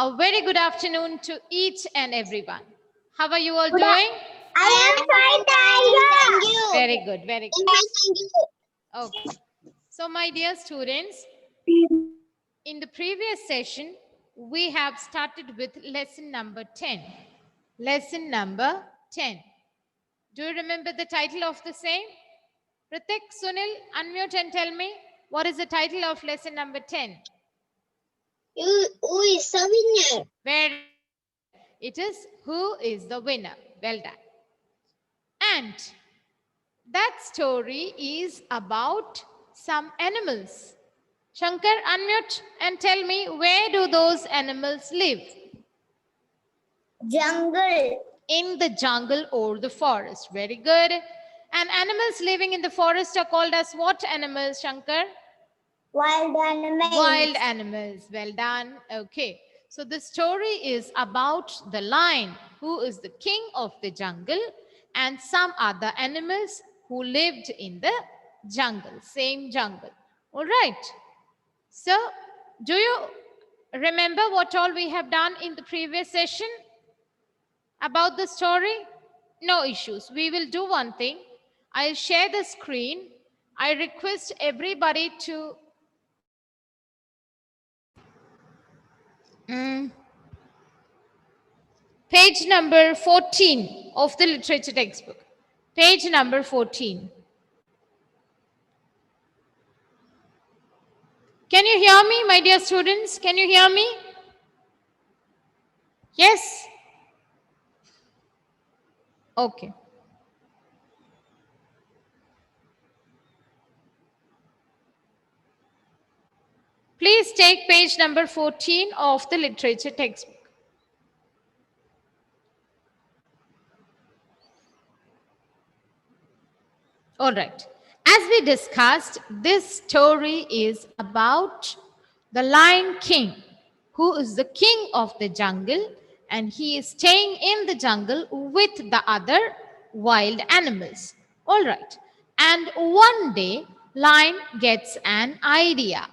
A very good afternoon to each and everyone. How are you all Good doing? I am fine, thank you. Very good, very good. Thank you. Okay. So, my dear students, in the previous session, we have started with lesson number 10. Lesson number 10. Do you remember the title of the same? Ritik, Sunil, unmute and tell me what is the title of lesson number 10? Who is the winner? Very. It is who is the winner. Well done. And that story is about some animals. Shankar, unmute and tell me, where do those animals live? Jungle. In the jungle or the forest. Very good. And animals living in the forest are called as what animals, Shankar? Wild animals. Wild animals. Well done. Okay. So the story is about the lion, who is the king of the jungle, and some other animals who lived in the jungle, same jungle. All right. So, do you remember what all we have done in the previous session about the story? No issues. We will do one thing. I'll share the screen. I request everybody to page number 14 of the literature textbook. Page number 14. Can you hear me, my dear students? Can you hear me? Yes? Okay. Please take page number 14 of the literature textbook. All right. As we discussed, this story is about the Lion King, who is the king of the jungle, and he is staying in the jungle with the other wild animals. All right. And one day, Lion gets an idea.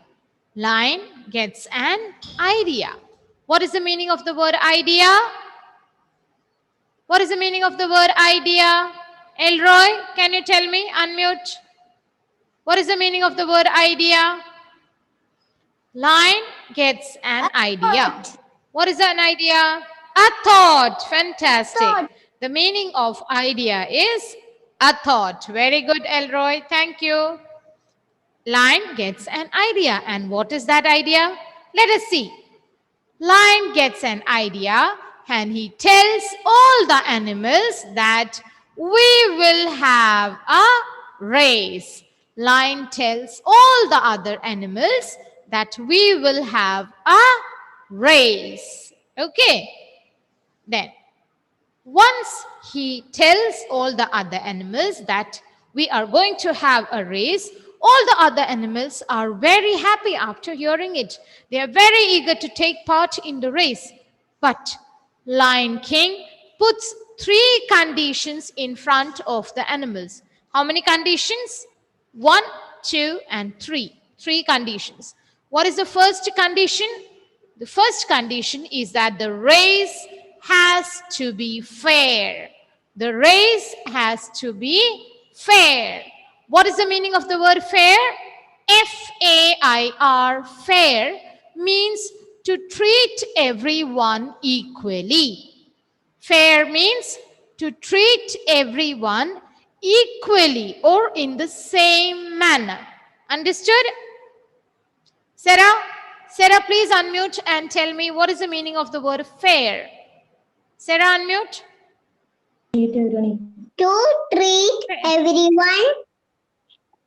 Lion gets an idea. What is the meaning of the word idea? What is the meaning of the word idea? Elroy, can you tell me? Unmute. What is the meaning of the word idea? Lion gets an idea. What is an idea? A thought. Fantastic. Thought. The meaning of idea is a thought. Very good, Elroy. Thank you. Lion gets an idea. And what is that idea? Let us see. Lion gets an idea and he tells all the animals that we will have a race. Lion tells all the other animals that we will have a race. Okay. Then, once he tells all the other animals that we are going to have a race, all the other animals are very happy after hearing it. They are very eager to take part in the race. But Lion King puts 3 conditions in front of the animals. How many conditions? 1, 2, and 3. 3 conditions. What is the first condition? The first condition is that the race has to be fair. The race has to be fair. What is the meaning of the word fair? F-A-I-R, fair, means to treat everyone equally. Fair means to treat everyone equally or in the same manner. Understood? Sarah, please unmute and tell me what is the meaning of the word fair. Sarah, unmute. To treat everyone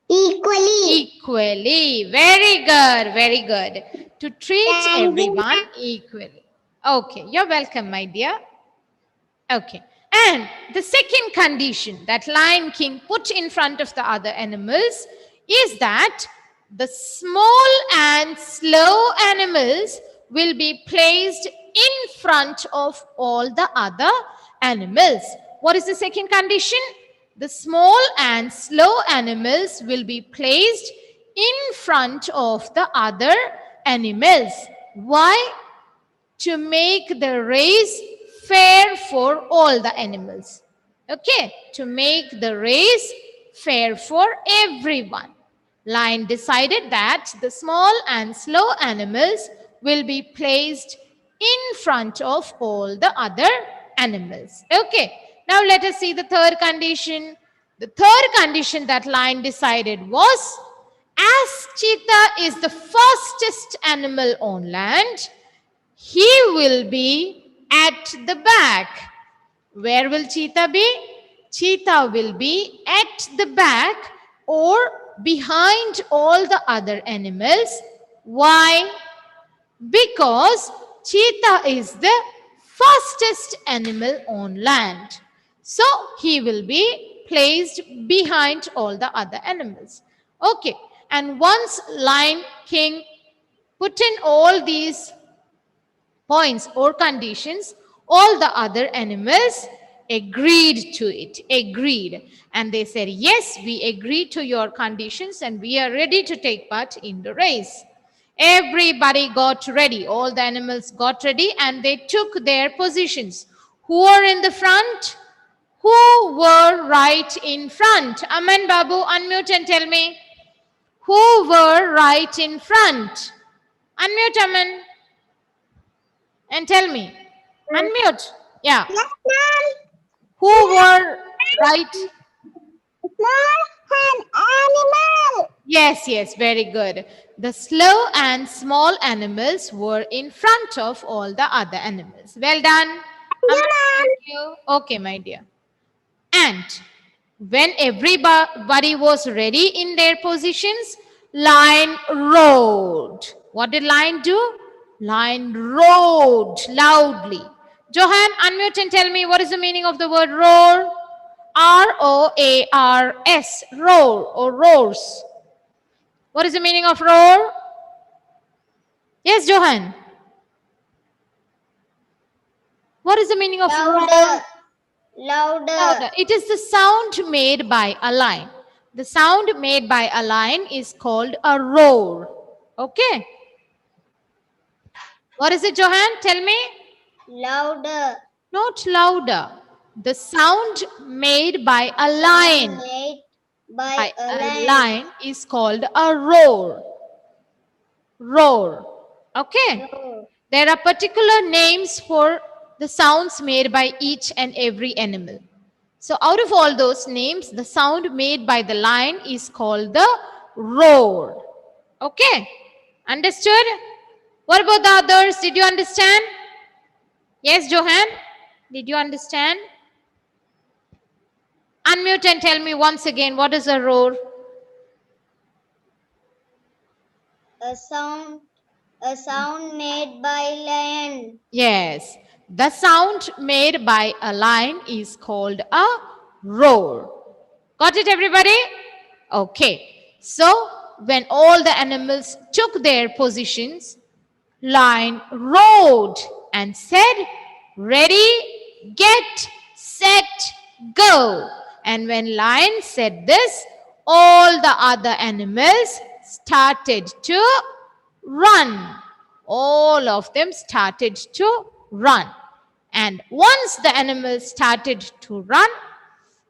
equally. Equally. Very good. Very good. To treat Thank you. everyone equally. Okay. You're welcome, my dear. Okay. And the second condition that Lion King put in front of the other animals is that the small and slow animals will be placed in front of all the other animals. What is the second condition? The small and slow animals will be placed in front of the other animals. Why? to make the race fair for all the animals. Okay, to make the race fair for everyone. Lion decided that the small and slow animals will be placed in front of all the other animals. Okay, now let us see the third condition. The third condition that Lion decided was, as cheetah is the fastest animal on land, he will be at the back. Where will cheetah be? Cheetah will be at the back or behind all the other animals. Why? Because cheetah is the fastest animal on land. So he will be placed behind all the other animals. Okay. And once Lion King put in all these points or conditions, all the other animals agreed to it. Agreed. And they said, yes, we agree to your conditions and we are ready to take part in the race. Everybody got ready. All the animals got ready and they took their positions. Who are in the front? Who were right in front? Aman Babu, unmute and tell me. Who were right in front? Unmute, Aman, and tell me. Unmute. Yeah. Yes, ma'am. Who were right? Small and animal. Yes, yes, very good. The slow and small animals were in front of all the other animals. Well done. Aman, thank you. Okay, my dear. And when everybody was ready in their positions, Lion roared. What did Lion do? Lion roared loudly. Johan, unmute and tell me what is the meaning of the word roar? R-O-A-R-S, roar or roars. What is the meaning of roar? Yes, Johan. What is the meaning of roar? Louder. Louder. Louder. It is the sound made by a lion. The sound made by a lion is called a roar. Okay. What is it, Johan? Tell me. Louder. Not louder. The sound made by a lion. Made by By a a lion. lion is called a roar. Roar. Okay. Roar. There are particular names for the sounds made by each and every animal. So out of all those names, the sound made by the lion is called the roar. Okay. Understood? What about the others? Did you understand? Yes, Johan? Did you understand? Unmute and tell me once again, what is a roar? A sound made by lion. Yes. The sound made by a lion is called a roar. Got it, everybody? Okay. So, when all the animals took their positions, Lion roared and said, ready, get, set, go. And when Lion said this, all the other animals started to run. All of them started to run. And once the animals started to run,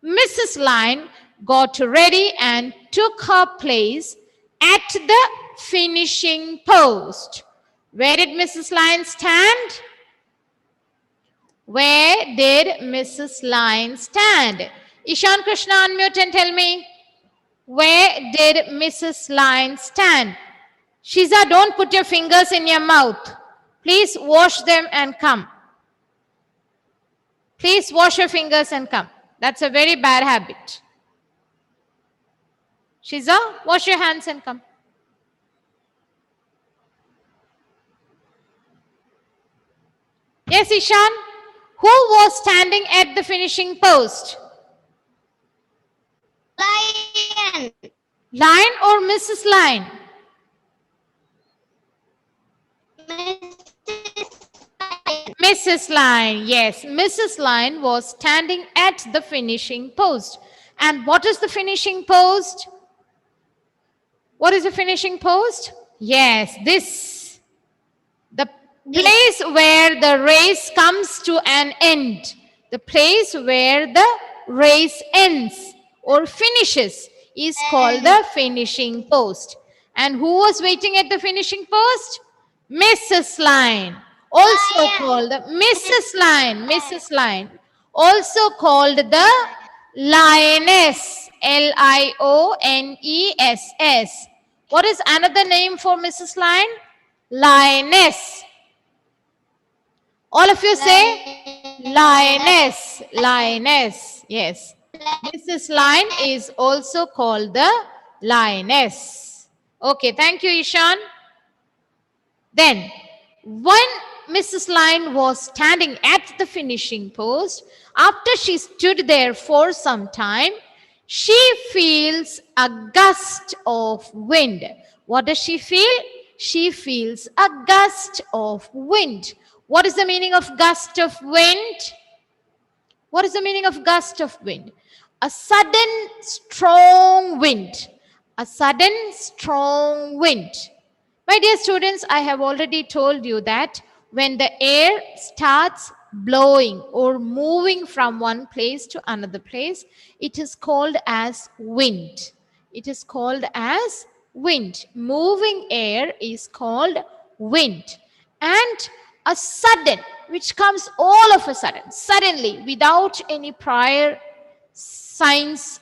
Mrs. Lion got ready and took her place at the finishing post. Where did Mrs. Lion stand? Where did Mrs. Lion stand? Ishan Krishna, unmute and tell me. Where did Mrs. Lion stand? Shiza, don't put your fingers in your mouth. Please wash them and come. Please wash your fingers and come. That's a very bad habit. Shiza, wash your hands and come. Yes, Ishan. Who was standing at the finishing post? Lion. Lion or Mrs. Lion? Mrs. Lion. Yes, Mrs. Lion was standing at the finishing post. And what is the finishing post? What is the finishing post? Yes, this. The This. Place where the race comes to an end. The place where the race ends or finishes is called And the finishing post. And who was waiting at the finishing post? Mrs. Lion, also lion. called the Mrs. Lion, Mrs. Lion, also called the lioness, Lioness. What is another name for Mrs. Lion? Lioness. All of you say lioness, lioness. Yes. Mrs. Lion is also called the lioness. Okay, thank you, Ishan. Then, when Mrs. Lion was standing at the finishing post, after she stood there for some time, she feels a gust of wind. What does she feel? She feels a gust of wind. What is the meaning of gust of wind? What is the meaning of gust of wind? A sudden strong wind. A sudden strong wind. My dear students, I have already told you that when the air starts blowing or moving from one place to another place, it is called as wind. It is called as wind. Moving air is called wind. And a sudden, which comes all of a sudden, suddenly, without any prior signs.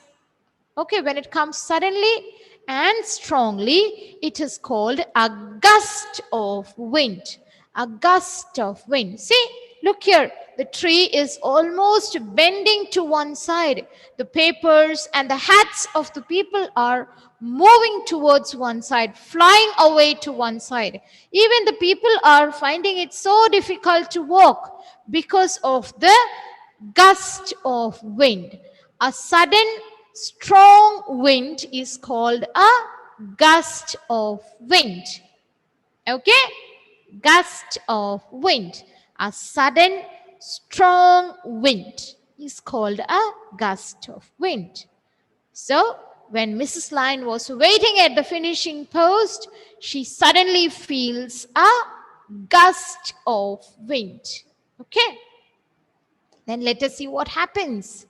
Okay, when it comes suddenly and strongly, it is called a gust of wind. A gust of wind. See, look here. The tree is almost bending to one side. The papers and the hats of the people are moving towards one side, flying away to one side. Even the people are finding it so difficult to walk because of the gust of wind. A sudden strong wind is called a gust of wind. Okay? Gust of wind. A sudden strong wind is called a gust of wind. So, when Mrs. Lion was waiting at the finishing post, she suddenly feels a gust of wind. Okay? Then let us see what happens.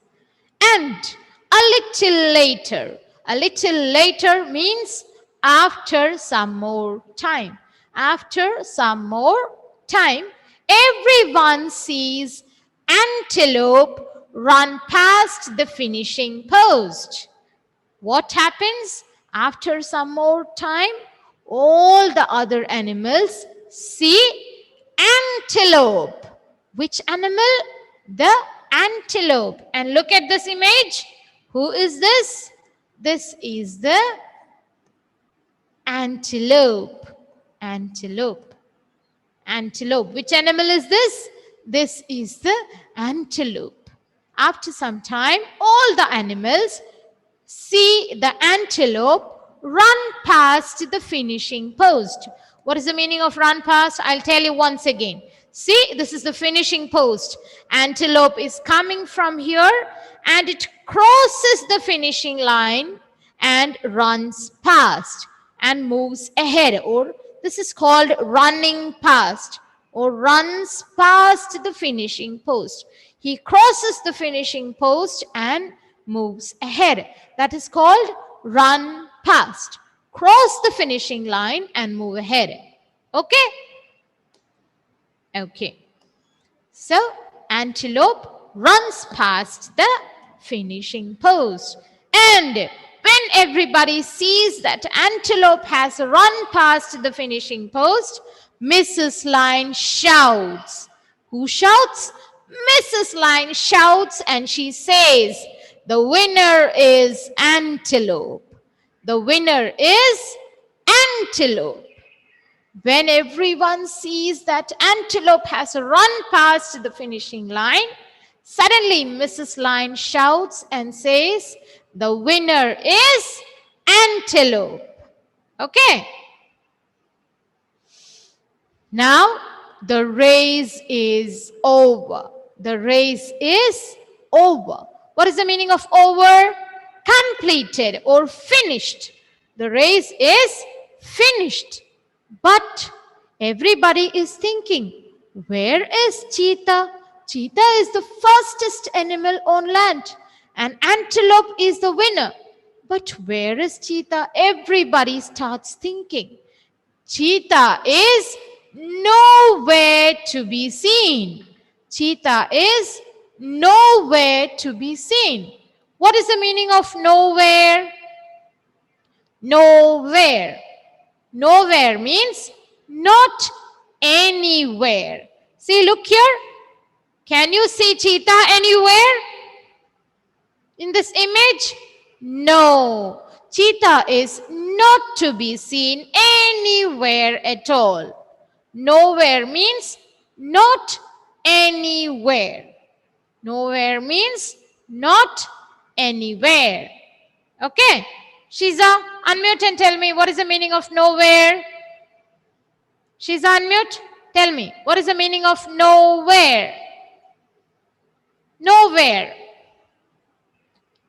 And a little later means after some more time. After some more time, everyone sees Antelope run past the finishing post. What happens? After some more time, all the other animals see Antelope. Which animal? The antelope. And look at this image. Who is this? This is the antelope. Antelope. Antelope. Which animal is this? This is the antelope. After some time, all the animals see the antelope run past the finishing post. What is the meaning of run past? I'll tell you once again. See, this is the finishing post. Antelope is coming from here and it crosses the finishing line and runs past and moves ahead, or this is called running past, or runs past the finishing post. He crosses the finishing post and moves ahead. That is called run past. Cross the finishing line and move ahead. Okay? Okay. So, antelope runs past the finishing post. And when everybody sees that antelope has run past the finishing post, Mrs. Lion shouts. Who shouts? Mrs. Lion shouts and she says, the winner is antelope. The winner is antelope. When everyone sees that antelope has run past the finishing line, suddenly Mrs. Lion shouts and says, the winner is antelope. Okay. Now the race is over. The race is over. What is the meaning of over? Completed or finished. The race is finished. But Everybody is thinking, where is Cheetah? Cheetah is the fastest animal on land, and Antelope is the winner. But where is Cheetah? Everybody starts thinking. Cheetah is nowhere to be seen. Cheetah is nowhere to be seen. What is the meaning of nowhere? Nowhere. Nowhere means not anywhere. See, look here. Can you see cheetah anywhere in this image? No. Cheetah is not to be seen anywhere at all. Nowhere means not anywhere. Nowhere means not anywhere. Okay. Shiza, unmute and tell me what is the meaning of nowhere. Shiza, unmute. Tell me what is the meaning of nowhere. Nowhere.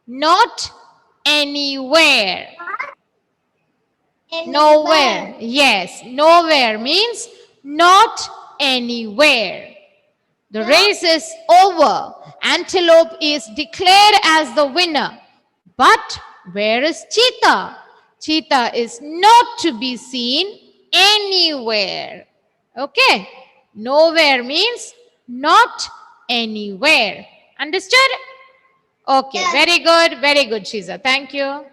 Not anywhere. Nowhere. Yes, nowhere means not anywhere. The race is over. Antelope is declared as the winner. But where is Cheetah? Cheetah is not to be seen anywhere. Okay? Nowhere means not anywhere. Understood? Okay, very good, Shiza. Thank you.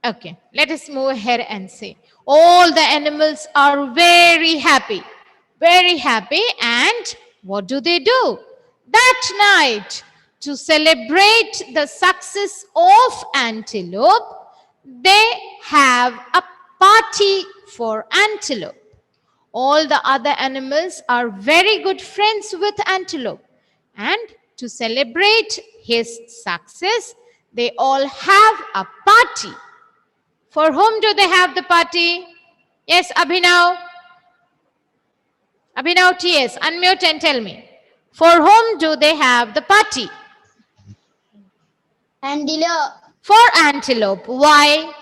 Okay, let us move ahead and see. All the animals are very happy, and what do? That night, to celebrate the success of Antelope, they have a party for Antelope. All the other animals are very good friends with Antelope, and to celebrate his success, they all have a party. For whom do they have the party? Yes, Abhinav. Abhinav TS, unmute and tell me. For whom do they have the party? Antelope. For Antelope. Why?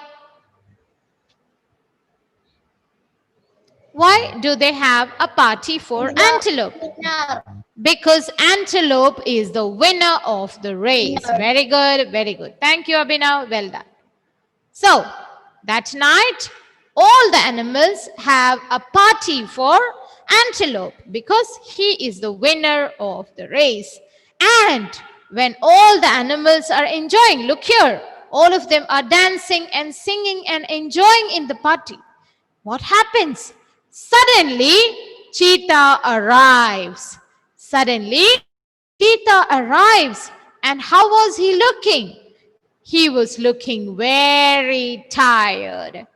Why do they have a party for Antelope? Winner. Because Antelope is the winner of the race. Very good, very good. Thank you, Abhinav. Well done. So, that night, all the animals have a party for Antelope because he is the winner of the race. And when all the animals are enjoying, look here, all of them are dancing and singing and enjoying in the party. What happens? Suddenly, Cheetah arrives. And how was he looking? He was looking very tired.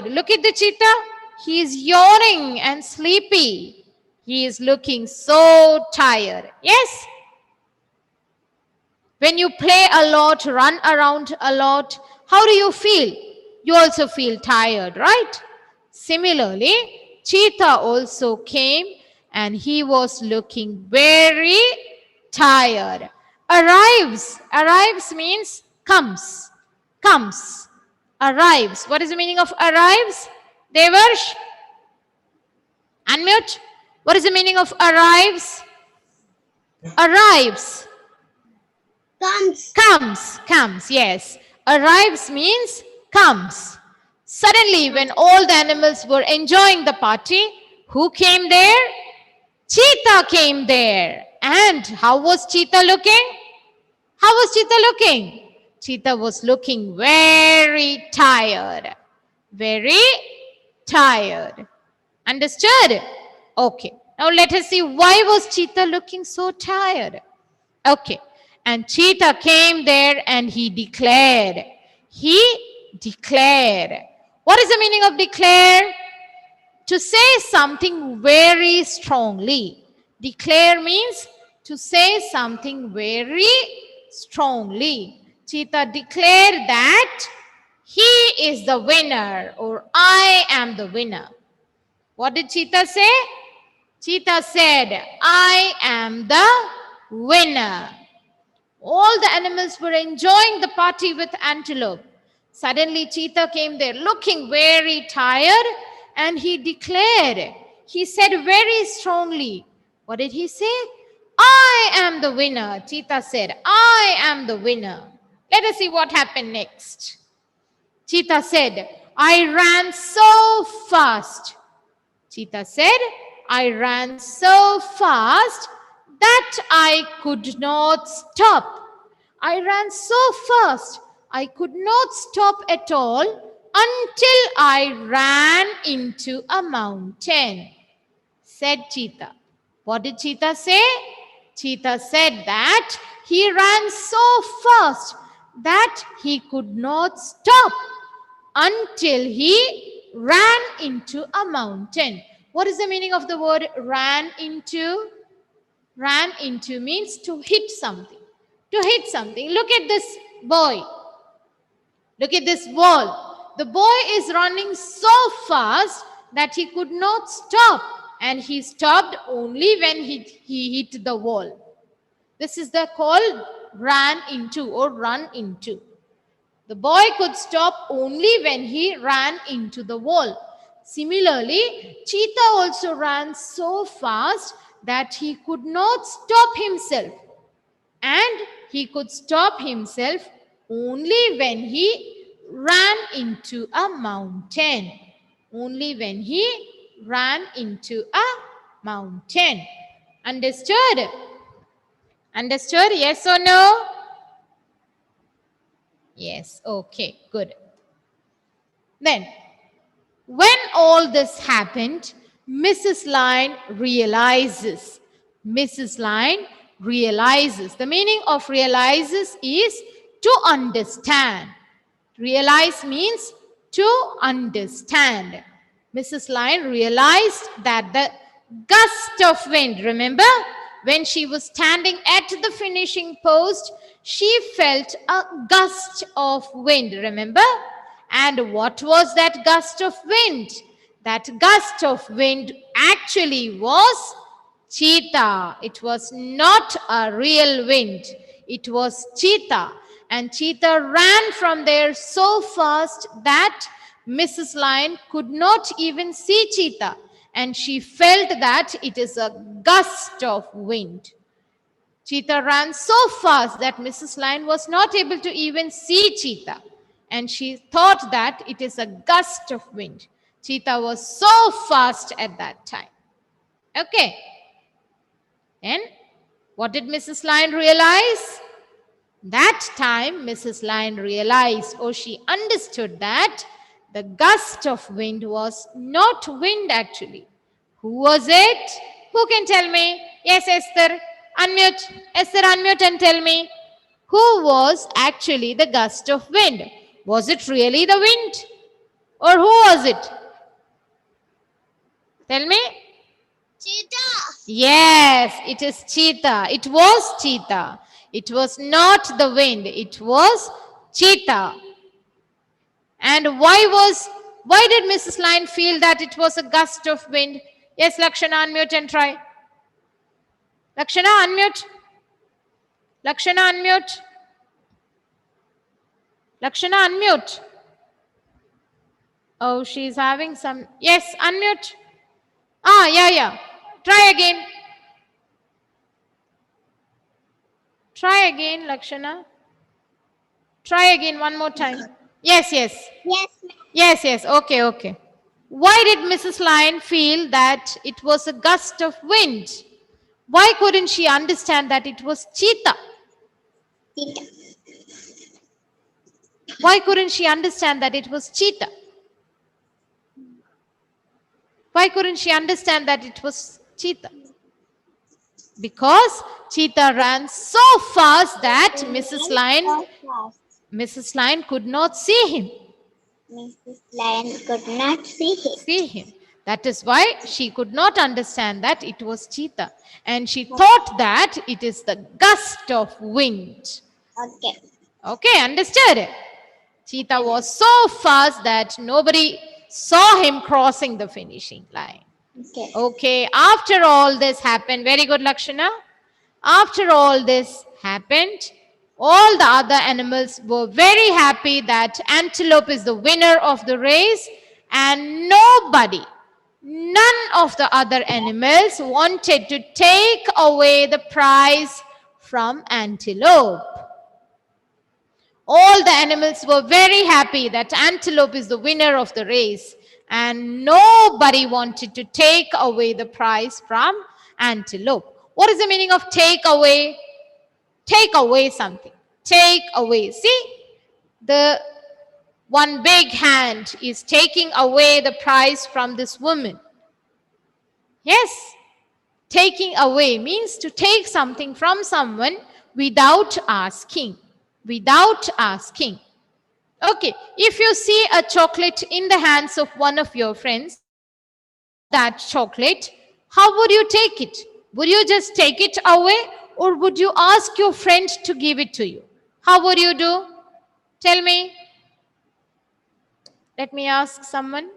Look at the cheetah. He is yawning and sleepy. He is looking so tired. Yes? When you play a lot, run around a lot, how do you feel? You also feel tired, right? Similarly, Cheetah also came and he was looking very tired. Arrives means comes. Arrives. What is the meaning of arrives? Devarsh? Unmute. What is the meaning of arrives? Arrives. Comes, yes. Arrives means comes. Suddenly, when all the animals were enjoying the party, who came there? Cheetah came there. And how was Cheetah looking? Cheetah was looking very tired. Understood? Okay. Now let us see why was Cheetah looking so tired. Okay. And Cheetah came there and he declared. What is the meaning of declare? To say something very strongly. Declare means to say something very strongly. Cheetah declared that he is the winner, or I am the winner. What did Cheetah say? Cheetah said, I am the winner. All the animals were enjoying the party with Antelope. Suddenly, Cheetah came there looking very tired, and he declared, he said very strongly, what did he say? I am the winner. Cheetah said, I am the winner. Let us see what happened next. Cheetah said, I ran so fast. Cheetah said, I ran so fast that I could not stop. I ran so fast, I could not stop at all until I ran into a mountain, said Cheetah. What did Cheetah say? Cheetah said that he ran so fast that he could not stop until he ran into a mountain. What is the meaning of the word ran into? Ran into means to hit something. To hit something. Look at this boy. Look at this wall. The boy is running so fast that he could not stop, and he stopped only when he hit the wall. This is the called ran into or run into. The boy could stop only when he ran into the wall. Similarly, Cheetah also ran so fast that he could not stop himself. And he could stop himself only when he ran into a mountain. Only when he ran into a mountain. Understood? Understood? Yes or no? Yes. Okay, good. Then, when all this happened, Mrs. Lion realizes. Mrs. Lion realizes. The meaning of realizes is to understand. Realize means to understand. Mrs. Lion realized that the gust of wind, remember, when she was standing at the finishing post, she felt a gust of wind, remember? And what was that gust of wind? That gust of wind actually was Cheetah. It was not a real wind. It was Cheetah. And Cheetah ran from there so fast that Mrs. Lion could not even see Cheetah. And she felt that it is a gust of wind. Cheetah ran so fast that Mrs. Lion was not able to even see Cheetah. And she thought that it is a gust of wind. Cheetah was so fast at that time. Okay. Then, what did Mrs. Lion realize? That time, Mrs. Lion realized, or she understood that the gust of wind was not wind actually. Who was it? Who can tell me? Yes, Esther. Unmute. Esther, unmute and tell me. Who was actually the gust of wind? Was it really the wind? Or who was it? Tell me. Cheetah. Yes, it is Cheetah. It was Cheetah. It was not the wind. It was Cheetah. And why did Mrs. Lion feel that it was a gust of wind? Yes, Lakshana, unmute and try. Lakshana, unmute. Lakshana, unmute. Lakshana, unmute. Oh, she's having some. Yes, unmute. Yeah. Try again. Try again, Lakshana. Try again one more time. Yes. Yes, ma'am. Yes. Okay. Why did Mrs. Lion feel that it was a gust of wind? Why couldn't she understand that it was Cheetah? Cheetah. Why couldn't she understand that it was Cheetah? Why couldn't she understand that it was Cheetah? Because Cheetah ran so fast that Mrs. Lion could not see him. Mrs. Lion could not see him. That is why she could not understand that it was Cheetah. And she thought that it is the gust of wind. Okay, understood? Cheetah was so fast that nobody saw him crossing the finishing line. Okay, after all this happened, very good, Lakshana. After all this happened, All the other animals were very happy that Antelope is the winner of the race, and none of the other animals wanted to take away the prize from Antelope. All the animals were very happy that Antelope is the winner of the race, and nobody wanted to take away the prize from Antelope. What is the meaning of take away? Take away something. Take away. See, the one big hand is taking away the prize from this woman. Yes, taking away means to take something from someone without asking. Without asking. Okay, if you see a chocolate in the hands of one of your friends, that chocolate, how would you take it? Would you just take it away, or would you ask your friend to give it to you? How would you do? Tell me. Let me ask someone.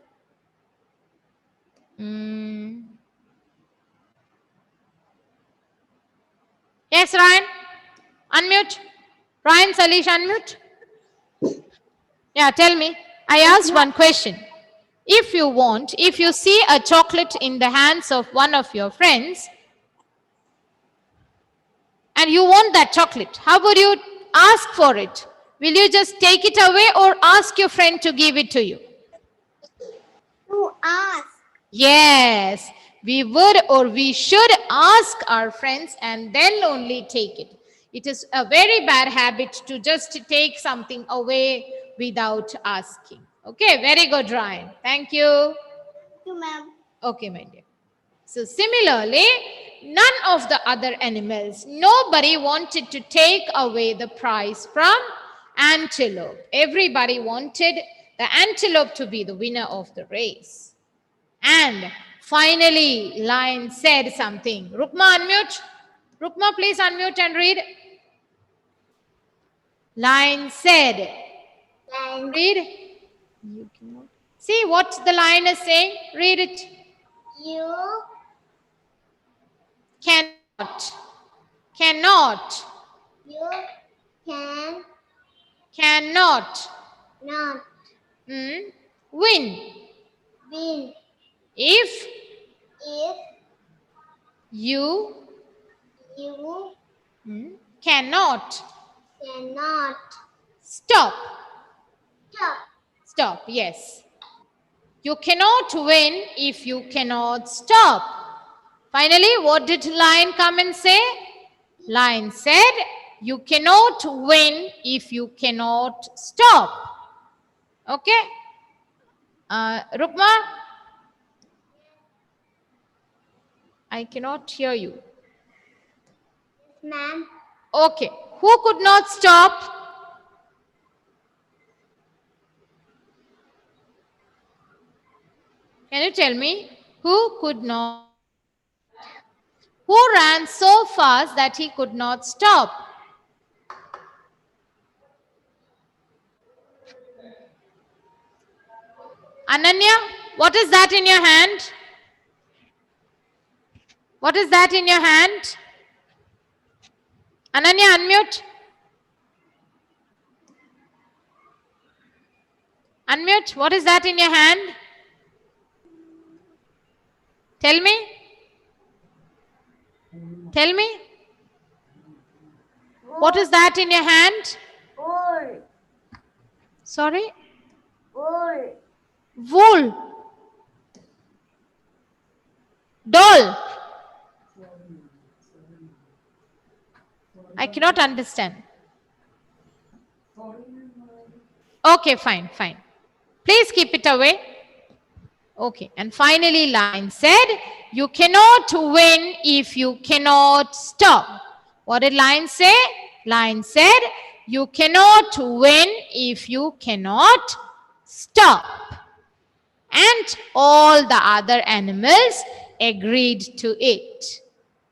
Yes, Ryan? Unmute. Ryan, Salish, unmute. Yeah, tell me. I asked one question. If you see a chocolate in the hands of one of your friends, and you want that chocolate, how would you ask for it? Will you just take it away or ask your friend to give it to you? To ask. Yes, we would or we should ask our friends and then only take it. It is a very bad habit to just take something away without asking. Okay, very good, Ryan. Thank you. Thank you, ma'am. Okay, my dear. So similarly, none of the other animals, nobody wanted to take away the prize from Antelope. Everybody wanted the Antelope to be the winner of the race. And finally, Lion said something. Rukma, unmute. Rukma, please unmute and read. Lion said. Lion. Read. You cannot. See what the lion is saying. Read it. You Cannot. Cannot. You can Cannot. not Win. win If if you you cannot. cannot Stop. stop. Stop. Yes. You cannot win if you cannot stop. Finally, what did lion come and say? Lion said, you cannot win if you cannot stop. Okay? Rukma? I cannot hear you. Ma'am. Okay. Who could not stop? Can you tell me? Who could not? Who ran so fast that he could not stop? Ananya, what is that in your hand? What is that in your hand? Ananya, unmute. Unmute. What is that in your hand? Tell me. Tell me. What is that in your hand? Wool. Sorry? Wool. Wool. Doll. I cannot understand. Okay, fine, fine. Please keep it away. Okay, and finally lion said, you cannot win if you cannot stop. What did lion say? Lion said, you cannot win if you cannot stop. And all the other animals agreed to it.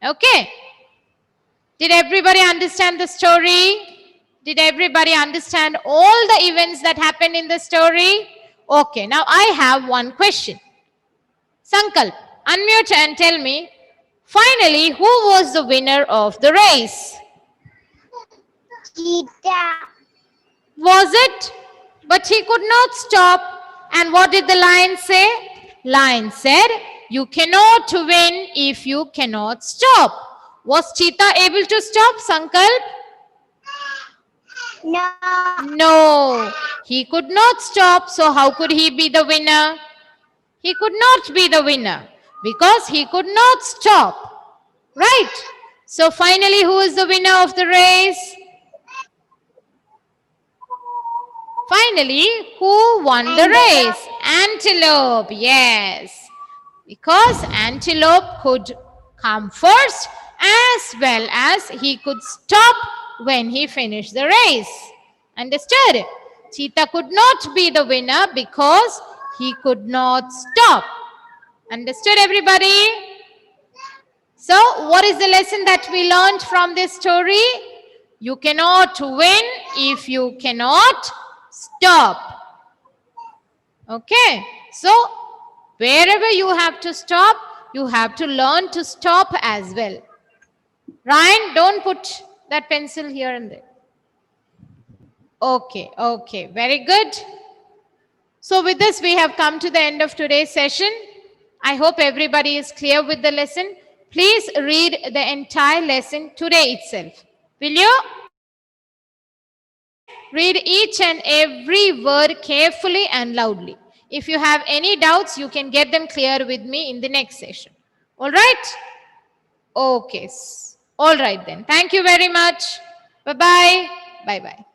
Okay. Did everybody understand the story? Did everybody understand all the events that happened in the story? Okay, now I have one question. Sankalp, unmute and tell me, finally, who was the winner of the race? Cheetah. Was it? But he could not stop. And what did the lion say? Lion said, you cannot win if you cannot stop. Was Cheetah able to stop, Sankalp? No. No, he could not stop. So how could he be the winner? He could not be the winner because he could not stop. Right? So finally, who is the winner of the race? Finally, who won the race? Antelope. Yes. Because Antelope could come first as well as he could stop when he finished the race. Understood? Cheetah could not be the winner because he could not stop. Understood, everybody? So, what is the lesson that we learned from this story? You cannot win if you cannot stop. Okay, so wherever you have to stop, you have to learn to stop as well. Ryan, don't put that pencil here and there. Okay, very good. So with this, we have come to the end of today's session. I hope everybody is clear with the lesson. Please read the entire lesson today itself. Will you? Read each and every word carefully and loudly. If you have any doubts, you can get them clear with me in the next session. All right? Okay. All right then. Thank you very much. Bye-bye. Bye-bye.